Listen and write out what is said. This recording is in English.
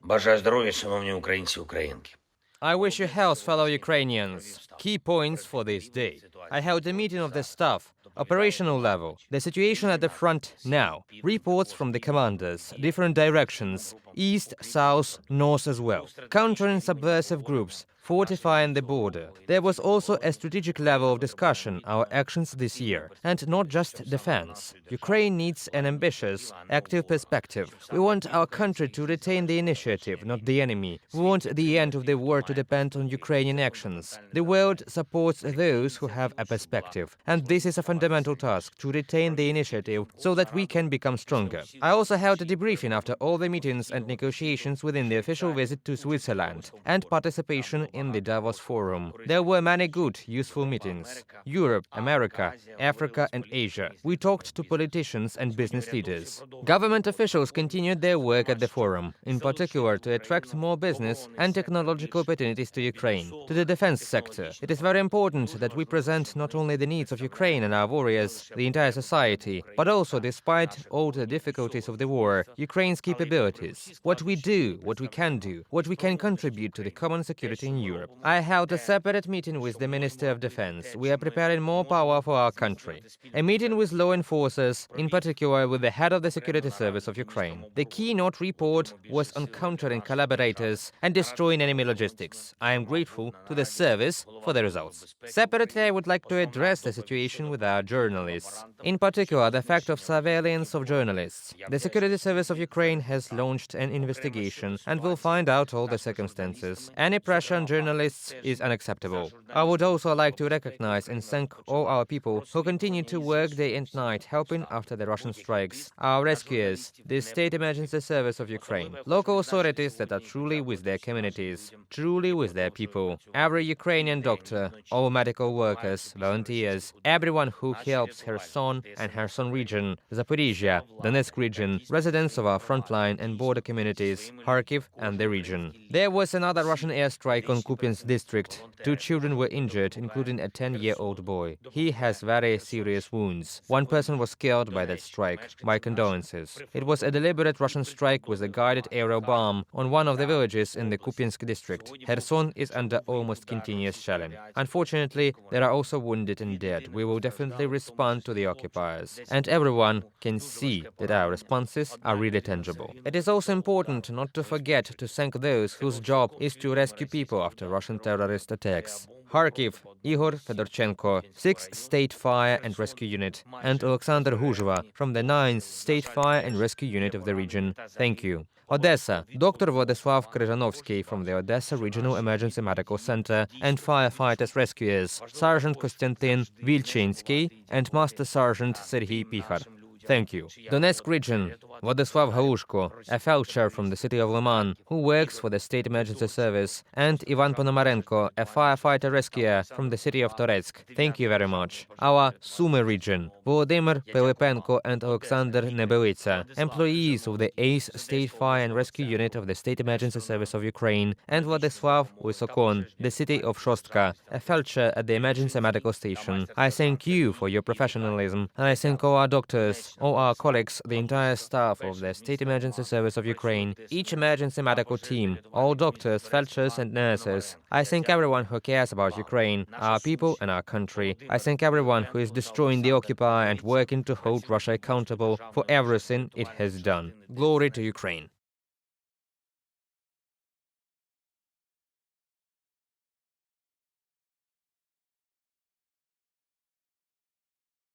Бажаю здоров'я, шановні українці і українки. I wish you health, fellow Ukrainians. Key points for this day. I held a meeting of the staff, operational level, the situation at the front now, reports from the commanders, different directions, east, south, north as well, countering subversive groups, fortifying the border. There was also a strategic level of discussion, our actions this year, and not just defense. Ukraine needs an ambitious, active perspective. We want our country to retain the initiative, not the enemy. We want the end of the war to depend on Ukrainian actions. The world supports those who have a perspective, and this is a fundamental task, to retain the initiative so that we can become stronger. I also held a debriefing after all the meetings and negotiations within the official visit to Switzerland and participation in the Davos Forum. There were many good, useful meetings. Europe, America, Africa and Asia. We talked to politicians and business leaders. Government officials continued their work at the forum, in particular to attract more business and technological opportunities to Ukraine, to the defense sector. It is very important that we present not only the needs of Ukraine and our warriors, the entire society, but also, despite all the difficulties of the war, Ukraine's capabilities, what we do, what we can contribute to the common security in Europe. I held a separate meeting with the Minister of Defense. We are preparing more power for our country. A meeting with law enforcers, in particular with the head of the security service of Ukraine. The keynote report was on countering collaborators and destroying enemy logistics. I am grateful to the service for the results. Separately, I would like to address the situation with our journalists. In particular, the fact of surveillance of journalists. The security service of Ukraine has launched an investigation and will find out all the circumstances. Any pressure on journalists is unacceptable. I would also like to recognize and thank all our people who continue to work day and night helping after the Russian strikes. Our rescuers, the State Emergency Service of Ukraine, local authorities that are truly with their communities, truly with their people, every Ukrainian doctor, all medical workers, volunteers, everyone who helps Kherson and Kherson region, Zaporizhia, Donetsk region, residents of our frontline and border communities, Kharkiv and the region. There was another Russian airstrike on Kupiansk district. 2 children were injured, including a 10-year-old boy. He has very serious wounds. 1 person was killed by that strike. My condolences. It was a deliberate Russian strike with a guided aerial bomb on one of the villages in the Kupiansk district. Kherson is under almost continuous shelling. Unfortunately, there are also wounded and dead. We will definitely respond to the occupiers. And everyone can see that our responses are really tangible. It is also important not to forget to thank those whose job is to rescue people after Russian terrorist attacks. Kharkiv, Igor Fedorchenko, 6th State Fire and Rescue Unit, and Alexander Huzhova from the 9th State Fire and Rescue Unit of the region. Thank you. Odessa, Dr. Władysław Kryżanowski from the Odessa Regional Emergency Medical Center and firefighters rescuers, Sergeant Konstantin Vilchinsky and Master Sergeant Serhiy Pikhar. Thank you. Donetsk region, Władysław Halushko, a feldsher from the city of Liman, who works for the State Emergency Service, and Ivan Ponomarenko, a firefighter rescuer from the city of Toretsk. Thank you very much. Our Sumy region, Volodymyr Pilipenko and Alexander Nebelitsa, employees of the 8th State Fire and Rescue Unit of the State Emergency Service of Ukraine, and Władysław Wysokon, the city of Shostka, a feldsher at the emergency medical station. I thank you for your professionalism, and I thank all our doctors, all our colleagues, the entire staff of the State Emergency Service of Ukraine, each emergency medical team, all doctors, feldsers and nurses. I thank everyone who cares about Ukraine, our people and our country. I thank everyone who is destroying the occupier and working to hold Russia accountable for everything it has done. Glory to Ukraine.